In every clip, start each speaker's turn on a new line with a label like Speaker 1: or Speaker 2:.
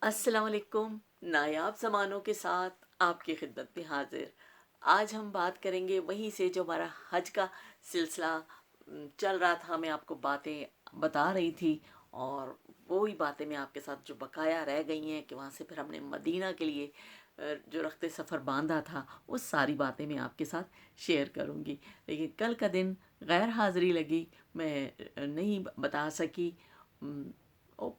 Speaker 1: السلام علیکم۔ نایاب زمانوں کے ساتھ آپ کی خدمت میں حاضر۔ آج ہم بات کریں گے وہیں سے جو ہمارا حج کا سلسلہ چل رہا تھا، میں آپ کو باتیں بتا رہی تھی، اور وہی باتیں میں آپ کے ساتھ جو بقایا رہ گئی ہیں کہ وہاں سے پھر ہم نے مدینہ کے لیے جو رخت سفر باندھا تھا، وہ ساری باتیں میں آپ کے ساتھ شیئر کروں گی۔ لیکن کل کا دن غیر حاضری لگی، میں نہیں بتا سکی۔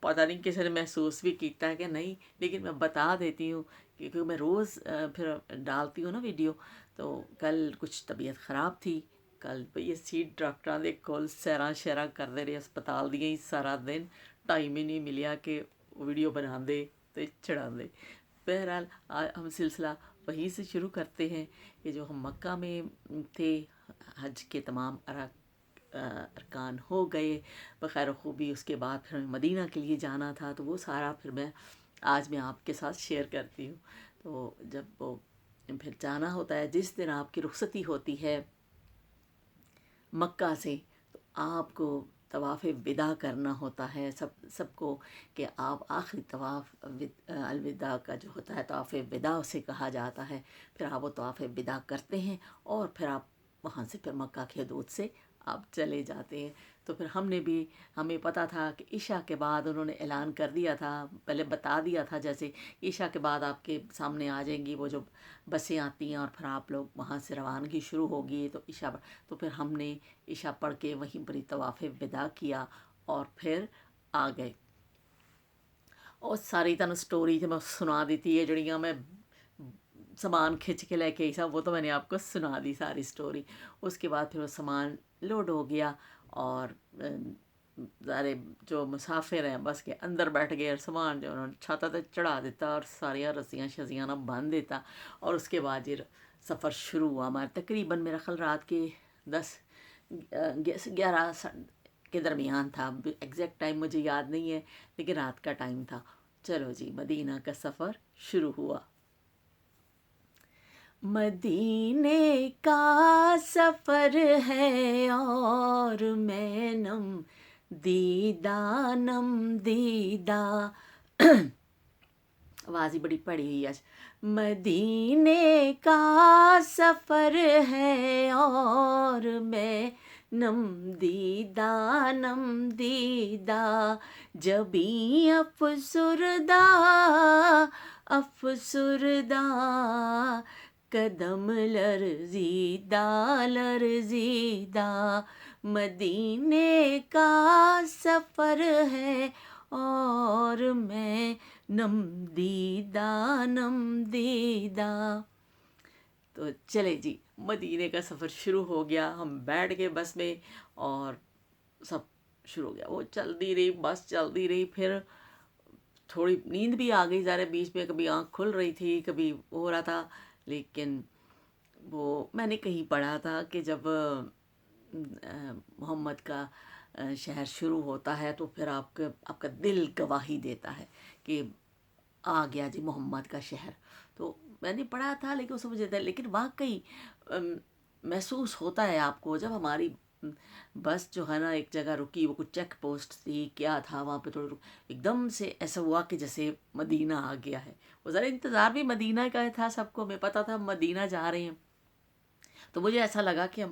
Speaker 1: پتہ نہیں کسی نے محسوس بھی کیتا ہے کہ نہیں، لیکن میں بتا دیتی ہوں کیونکہ میں روز پھر ڈالتی ہوں نا ویڈیو۔ تو کل کچھ طبیعت خراب تھی، کل یہ سیٹ ڈاکٹر دے کول سیرا شیرا کرتے رہے ہسپتال دیا ہی سارا دن، ٹائم ہی نہیں ملیا کہ ویڈیو بنا دے تو چڑھا دے۔ بہرحال ہم سلسلہ وہیں سے شروع کرتے ہیں کہ جو ہم مکہ میں تھے، حج کے تمام ارکان ہو گئے بخیر و خوبی۔ اس کے بعد پھر ہمیں مدینہ کے لیے جانا تھا، تو وہ سارا پھر آج میں آپ کے ساتھ شیئر کرتی ہوں۔ تو جب وہ پھر جانا ہوتا ہے، جس دن آپ کی رخصتی ہوتی ہے مکہ سے، تو آپ کو طواف وداع کرنا ہوتا ہے سب کو، کہ آپ آخری طواف الوداع کا جو ہوتا ہے، طواف وداع اسے کہا جاتا ہے۔ پھر آپ وہ طواف وداع کرتے ہیں، اور پھر آپ وہاں سے پھر مکہ کے حدود سے آپ چلے جاتے ہیں۔ تو پھر ہمیں پتہ تھا کہ عشاء کے بعد انہوں نے اعلان کر دیا تھا، پہلے بتا دیا تھا جیسے عشاء کے بعد آپ کے سامنے آ جائیں گی وہ جو بسیں آتی ہیں، اور پھر آپ لوگ وہاں سے روانگی شروع ہوگی۔ تو تو پھر ہم نے عشاء پڑھ کے وہیں پر ہی طواف وداع کیا اور پھر آ گئے۔ اور ساری تنوں سٹوری تو میں سنا دیتی ہے، جڑیاں میں سامان کھچ کے لے کے آئی سا، وہ تو میں نے آپ کو سنا دی ساری سٹوری۔ اس کے بعد پھر وہ سامان لوڈ ہو گیا، اور سارے جو مسافر ہیں بس کے اندر بیٹھ گئے، اور سامان جو انہوں نے چھاتا تے چڑھا دیتا، اور ساری رسیاں شزیاں نہ باندھ دیتا، اور اس کے بعد یہ سفر شروع ہوا ہمارا۔ تقریباً میرا خیال رات کے 11 کے درمیان تھا، ایگزیکٹ ٹائم مجھے یاد نہیں ہے، لیکن رات کا ٹائم تھا۔ چلو جی، مدینہ کا سفر شروع ہوا۔ مدینے کا سفر ہے اور میں نم دیدہ آواز ہی بڑی پڑی ہوئی آج۔ مدینے کا سفر ہے اور میں نم دیدہ جبیں افسردہ قدم لرزیدہ مدینے کا سفر ہے اور میں نم دیدہ۔ تو چلے جی، مدینے کا سفر شروع ہو گیا، ہم بیٹھ گئے بس میں، اور سب شروع ہو گیا۔ وہ چلتی رہی، بس چلتی رہی، پھر تھوڑی نیند بھی آ گئی ذرا بیچ میں، کبھی آنکھ کھل رہی تھی، کبھی ہو رہا تھا۔ لیکن وہ میں نے کہیں پڑھا تھا کہ جب محمد کا شہر شروع ہوتا ہے تو پھر آپ کا دل گواہی دیتا ہے کہ آ گیا جی محمد کا شہر۔ تو میں نے پڑھا تھا، لیکن اس مجھے لیکن واقعی محسوس ہوتا ہے آپ کو جب ہماری بس جو ہے نا ایک جگہ رکی، وہ کچھ چیک پوسٹ تھی کیا تھا وہاں پہ، تھوڑا ایک دم سے ایسا ہوا کہ جیسے مدینہ آ گیا ہے۔ وہ ذرا انتظار بھی مدینہ کا تھا سب کو، ہمیں پتہ تھا ہم مدینہ جا رہے ہیں۔ تو مجھے ایسا لگا کہ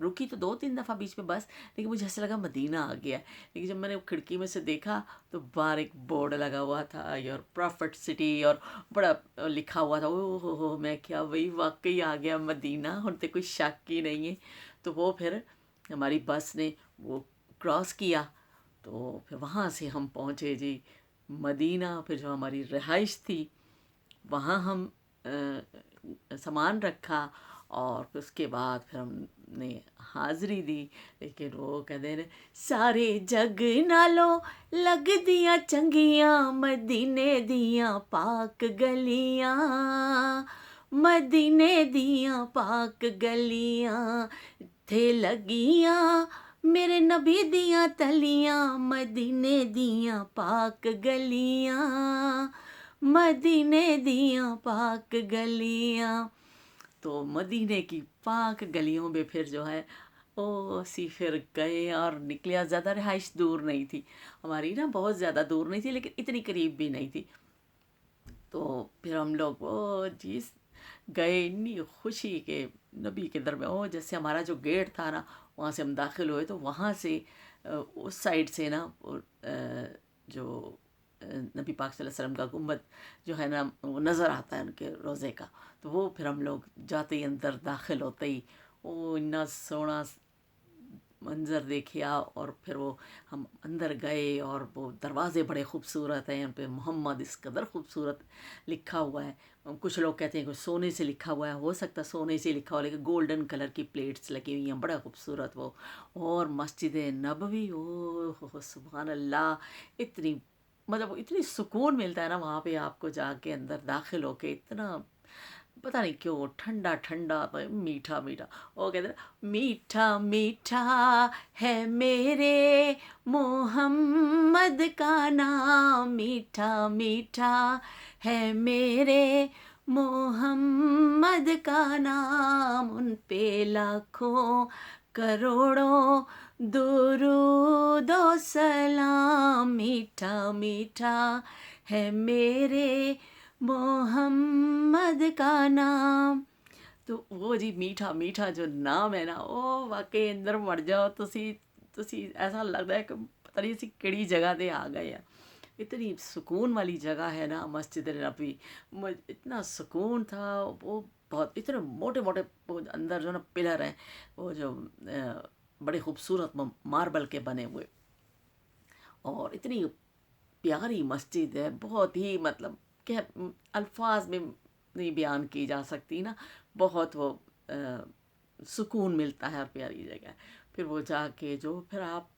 Speaker 1: رکی تو 2-3 دفعہ بیچ میں بس، لیکن مجھے ایسا لگا مدینہ آ گیا ہے۔ لیکن جب میں نے کھڑکی میں سے دیکھا تو باہر ایک بورڈ لگا ہوا تھا، یور پرافٹ سٹی، اور بڑا لکھا ہوا تھا۔ او ہو، میں کیا وہی واقعی آ گیا مدینہ، ہن تو کوئی شک ہی نہیں ہے۔ تو وہ پھر ہماری بس نے وہ کراس کیا، تو پھر وہاں سے ہم پہنچے جی مدینہ۔ پھر جو ہماری رہائش تھی وہاں ہم سامان رکھا، اور پھر اس کے بعد پھر ہم نے حاضری دی۔ لیکن وہ کہتے ہیں سارے جگ نالوں لگ دیاں چنگیاں مدینے دیاں پاک گلیاں، مدینے دیاں پاک گلیاں تھے لگیاں میرے نبی دیاں تلیاں، مدینے دیاں پاک گلیاں، مدینے دیاں پاک گلیاں۔ تو مدینے کی پاک گلیوں میں پھر جو ہے اسی پھر گئے اور نکلے۔ زیادہ رہائش دور نہیں تھی ہماری نا، بہت زیادہ دور نہیں تھی، لیکن اتنی قریب بھی نہیں تھی۔ تو پھر ہم لوگ وہ جی گئے، اتنی خوشی کہ نبی کے در میں جیسے ہمارا جو گیٹ تھا نا وہاں سے ہم داخل ہوئے تو وہاں سے اس سائڈ سے نا جو نبی پاک صلی اللہ علیہ وسلم کا گنبد جو ہے نا وہ نظر آتا ہے ان کے روضے کا. تو وہ پھر ہم لوگ جاتے ہی اندر داخل ہوتے ہی وہ اتنا سونا منظر دیکھا، اور پھر وہ ہم اندر گئے اور وہ دروازے بڑے خوبصورت ہیں، ان پہ محمد اس قدر خوبصورت لکھا ہوا ہے. کچھ لوگ کہتے ہیں کہ سونے سے لکھا ہوا ہے، ہو سکتا ہے سونے سے لکھا ہوا، لیکن گولڈن کلر کی پلیٹس لگی ہوئی ہیں، بڑا خوبصورت وہ. اور مسجد نبوی، او سبحان اللہ، اتنی مطلب اتنی سکون ملتا ہے نا وہاں پہ آپ کو جا کے اندر داخل ہو کے. اتنا پتہ نہیں کیوں ٹھنڈا ٹھنڈا میٹھا میٹھا. وہ کہتے ہیں میٹھا میٹھا ہے میرے محمد کا نام، میٹھا میٹھا ہے میرے محمد کا نام، ان پہ لاکھوں کروڑوں درود و سلام، میٹھا میٹھا ہے میرے محمد کا نام. تو وہ جی میٹھا میٹھا جو نام ہے نا وہ واقعی اندر مر جاؤ تسی ایسا لگتا ہے کہ پتہ نہیں اسی کیڑی جگہ تے آ گئے ہیں. اتنی سکون والی جگہ ہے نا مسجد نبوی، اتنا سکون تھا. وہ بہت اتنے موٹے موٹے وہ اندر جو نا پلر ہیں، وہ جو بڑے خوبصورت ماربل کے بنے ہوئے، اور اتنی پیاری مسجد ہے، بہت ہی مطلب کہ الفاظ میں نہیں بیان کی جا سکتی نا. بہت وہ سکون ملتا ہے اور پیاری جگہ ہے. پھر وہ جا کے جو پھر آپ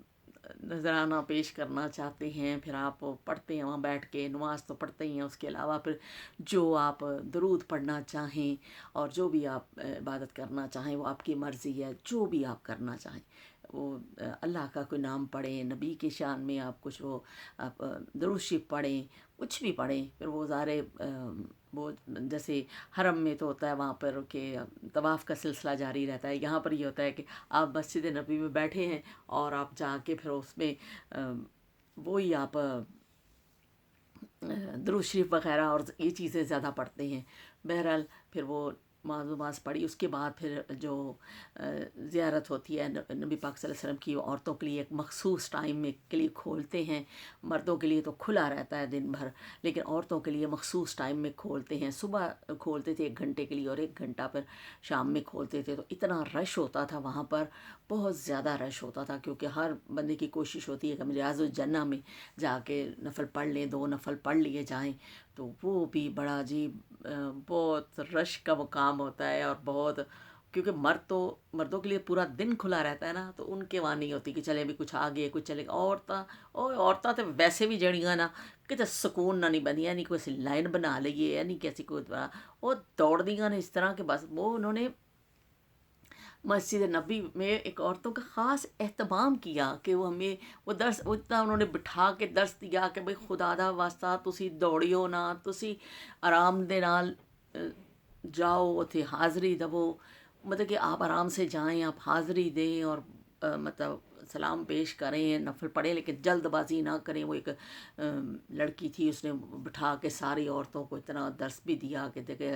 Speaker 1: نذرانہ پیش کرنا چاہتے ہیں پھر آپ پڑھتے ہیں وہاں بیٹھ کے، نماز تو پڑھتے ہی ہیں، اس کے علاوہ پھر جو آپ درود پڑھنا چاہیں اور جو بھی آپ عبادت کرنا چاہیں وہ آپ کی مرضی ہے. جو بھی آپ کرنا چاہیں، وہ اللہ کا کوئی نام پڑھیں، نبی کی شان میں آپ کچھ وہ آپ درود شریف پڑھیں، کچھ بھی پڑھیں. پھر وہ سارے وہ جیسے حرم میں تو ہوتا ہے وہاں پر کہ طواف کا سلسلہ جاری رہتا ہے، یہاں پر یہ ہوتا ہے کہ آپ مسجد نبوی میں بیٹھے ہیں اور آپ جا کے پھر اس میں وہی آپ درود شریف وغیرہ اور یہ چیزیں زیادہ پڑھتے ہیں. بہرحال پھر وہ نماز پڑھی، اس کے بعد پھر جو زیارت ہوتی ہے نبی پاک صلی اللہ علیہ وسلم کی، عورتوں کے لیے ایک مخصوص ٹائم میں کے لیے کھولتے ہیں. مردوں کے لیے تو کھلا رہتا ہے دن بھر، لیکن عورتوں کے لیے مخصوص ٹائم میں کھولتے ہیں. صبح کھولتے تھے 1 گھنٹے کے لیے اور 1 گھنٹہ پھر شام میں کھولتے تھے. تو اتنا رش ہوتا تھا وہاں پر، بہت زیادہ رش ہوتا تھا، کیونکہ ہر بندے کی کوشش ہوتی ہے کہ ہم ریاض الجنہ میں جا کے نفل پڑھ لیں، 2 نفل پڑھ لیے جائیں. تو وہ بھی بڑا عجیب بہت رش کا مقام ہوتا ہے. اور بہت کیونکہ مردوں کے لیے پورا دن کھلا رہتا ہے نا، تو ان کے وہاں نہیں ہوتی کہ چلے ابھی کچھ آگے کچھ چلے گا. عورتیں تو ویسے بھی جڑیاں نا کہ سکون نہ نہیں بنی ہے، نہیں کوئی سی لائن بنا لیے ہے، نہیں کیسی کوئی وہ دوڑ دیا نا اس طرح کہ بس. وہ انہوں نے مسجد نبی میں ایک عورتوں کا خاص اہتمام کیا کہ وہ ہمیں وہ درس اتنا انہوں نے بٹھا کے درس دیا کہ بھئی خدا دا واسطہ تسی دوڑیو نا، تسی آرام دے نال جاؤ اتھے حاضری دو. مطلب کہ آپ آرام سے جائیں، آپ حاضری دیں اور مطلب سلام پیش کریں، نفل پڑھیں، لیکن جلد بازی نہ کریں. وہ ایک لڑکی تھی، اس نے بٹھا کے ساری عورتوں کو اتنا درس بھی دیا کہ دیکھیں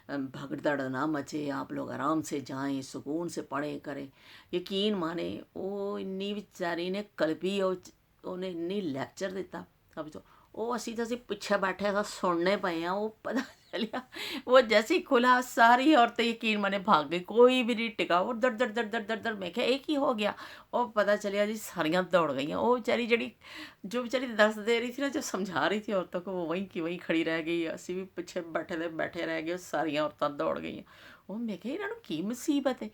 Speaker 1: بھگدڑ نہ مچے، آپ لوگ آرام سے جائیں، سکون سے پڑھیں کریں. یقین مانیں وہ انی بیچاری نے قلبی انہیں انی لیکچر دیتا. اب تو وہ اسی طرح سے پیچھے بیٹھے تھا سننے پے ہیں. وہ پتہ چلیا وہ جیسے ہی کھلا ساری عورتیں یقین مانے بھاگ گئی، کوئی بھی نہیں ٹکا. اور در در در در در در میں کہا ایک ہی ہو گیا. اور پتہ چلیا جی ساریاں دوڑ گئی ہیں. وہ بیچاری جو بیچاری درس دے رہی تھی نا، جو سمجھا رہی تھی عورتوں کو، وہ وہیں کی وہیں کھڑی رہ گئی. اسی بھی پیچھے بیٹھے رہ گئے، ساری عورتیں دوڑ گئی ہیں. وہ میں کہا انہوں کی مصیبت ہے.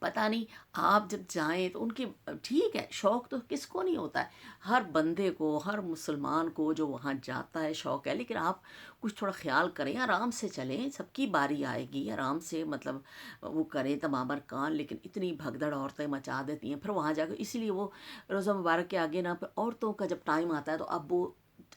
Speaker 1: پتہ نہیں آپ جب جائیں تو ان کی ٹھیک ہے، شوق تو کس کو نہیں ہوتا ہے، ہر بندے کو، ہر مسلمان کو جو وہاں جاتا ہے شوق ہے. لیکن آپ کچھ تھوڑا خیال کریں، آرام سے چلیں، سب کی باری آئے گی، آرام سے مطلب وہ کریں تمام ارکان. لیکن اتنی بھگدڑ عورتیں مچا دیتی ہیں. پھر وہاں جا کے اسی لیے وہ روزہ مبارک کے آگے نا پھر عورتوں کا جب ٹائم آتا ہے تو اب وہ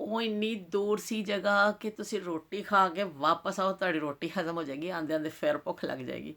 Speaker 1: ਉਹ ਇੰਨੀ ਦੂਰ ਸੀ ਜਗ੍ਹਾ ਕਿ ਤੁਸੀਂ ਰੋਟੀ ਖਾ ਕੇ ਵਾਪਸ ਆਓ, ਤੁਹਾਡੀ ਰੋਟੀ ਹਜ਼ਮ ਹੋ ਜਾਏਗੀ, ਆਂਦੇ ਆਂਦੇ ਫਿਰ ਭੁੱਖ ਲੱਗ ਜਾਏਗੀ।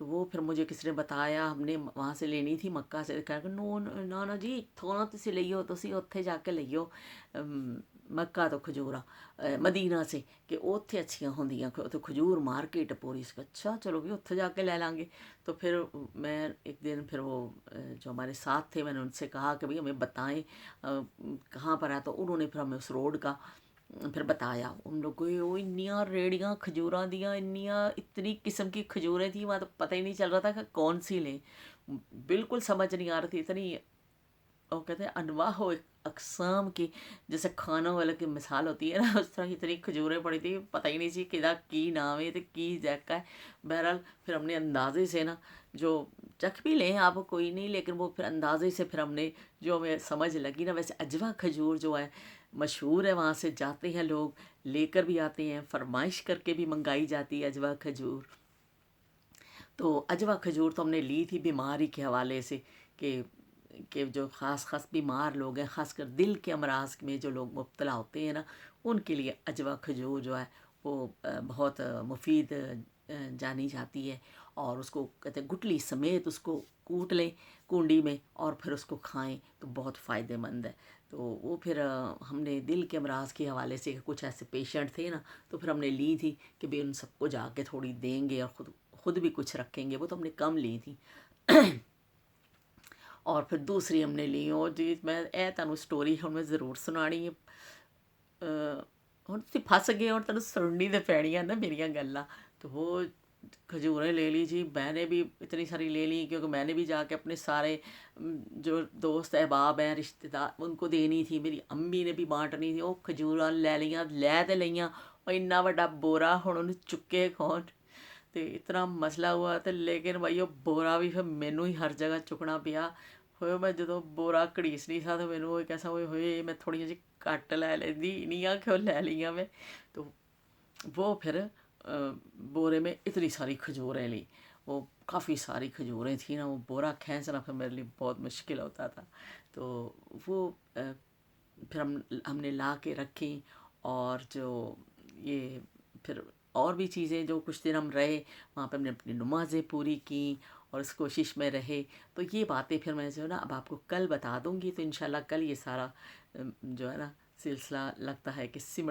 Speaker 1: تو وہ پھر مجھے کسی نے بتایا، ہم نے وہاں سے لینی تھی مکہ سے، کہا کہ نو نا نا جی اتھوں نہ تسی لئیو، تسی اتھے جا کے لئیو مکہ تو کھجوراں مدینہ سے، کہ اوتھے اچھیاں ہوندیاں، تو کھجور مارکیٹ پوری، اس کا اچھا چلو بھی اتھے جا کے لے لیں گے۔ تو پھر میں ایک دن پھر وہ جو ہمارے ساتھ تھے، میں نے ان سے کہا کہ بھئی ہمیں بتائیں کہاں پر ہے، تو انہوں نے پھر ہمیں اس روڈ کا پھر بتایا۔ ان لوگ کو وہ انیاں ریڑیاں کھجوراں دیاں، اتنی قسم کی کھجوریں تھیں وہاں، تو پتہ ہی نہیں چل رہا تھا کہ کون سی لیں، بالکل سمجھ نہیں آ رہی تھی، اتنی وہ کہتے ہیں انواع و اقسام کی، جیسے کھانوں والے کی مثال ہوتی ہے نا، اس طرح اتنی کھجوریں پڑی تھی، پتہ ہی نہیں سی کہ کی نام ہے تو کی ذائقہ ہے۔ بہرحال پھر ہم نے اندازے سے نا، جو چکھ بھی لیں آپ کوئی نہیں، لیکن وہ پھر اندازے سے پھر ہم نے جو ہمیں سمجھ لگی نا، ویسے اجوا کھجور جو ہے مشہور ہے، وہاں سے جاتے ہیں لوگ لے کر بھی آتے ہیں، فرمائش کر کے بھی منگائی جاتی ہے اجوا کھجور۔ تو اجوا کھجور تو ہم نے لی تھی بیماری کے حوالے سے، کہ جو خاص بیمار لوگ ہیں، خاص کر دل کے امراض میں جو لوگ مبتلا ہوتے ہیں نا، ان کے لیے اجوا کھجور جو ہے وہ بہت مفید جانی جاتی ہے، اور اس کو کہتے ہیں گٹلی سمیت اس کو کوٹ لیں کنڈی میں، اور پھر اس کو کھائیں تو بہت فائدہ مند ہے۔ تو وہ پھر ہم نے دل کے امراض کے حوالے سے کچھ ایسے پیشنٹ تھے نا، تو پھر ہم نے لی تھی کہ بھئی ان سب کو جا کے تھوڑی دیں گے، اور خود بھی کچھ رکھیں گے، وہ تو ہم نے کم لی تھی۔ اور پھر دوسری ہم نے لی، اور جی میں تمہیں سٹوری ہن میں ضرور سنانی ہے، ہن تسی پھس گئے ہو، تمہیں سننی تو پینیاں نا میریاں گلاں۔ تو وہ کھجوریں لے لی جی، میں نے بھی اتنی ساری لے لی، کیونکہ میں نے بھی جا کے اپنے سارے جو دوست احباب ہیں، رشتہ دار، ان کو دینی تھی، میری امی نے بھی بانٹنی تھی۔ وہ کھجوراں لے لیاں، لے تے لیاں، اور اتنا بڑا بورا، ہن انہوں چکے کون، تو اتنا مسئلہ ہوا، تو لیکن بھائی وہ بورا بھی پھر مینوں ہی ہر جگہ چکنا پیا۔ ہوئے میں جدوں بورا کڑیسنی سا، تو مینوں ایک ایسا ہوئے میں تھوڑی جی کٹ لے لیندی، نہیں کہ وہ لے لیاں میں۔ تو وہ پھر بورے میں اتنی ساری کھجوریں لی، وہ کافی ساری کھجوریں تھیں نا، وہ بورا کھینچنا پھر میرے لیے بہت مشکل ہوتا تھا۔ تو وہ پھر ہم نے لا کے رکھیں، اور جو یہ پھر اور بھی چیزیں، جو کچھ دن ہم رہے وہاں پہ، ہم نے اپنی نمازیں پوری کیں اور اس کوشش میں رہے۔ تو یہ باتیں پھر میں جو ہے نا اب آپ کو کل بتا دوں گی، تو انشاءاللہ کل یہ سارا جو ہے نا سلسلہ لگتا ہے کہ سمٹ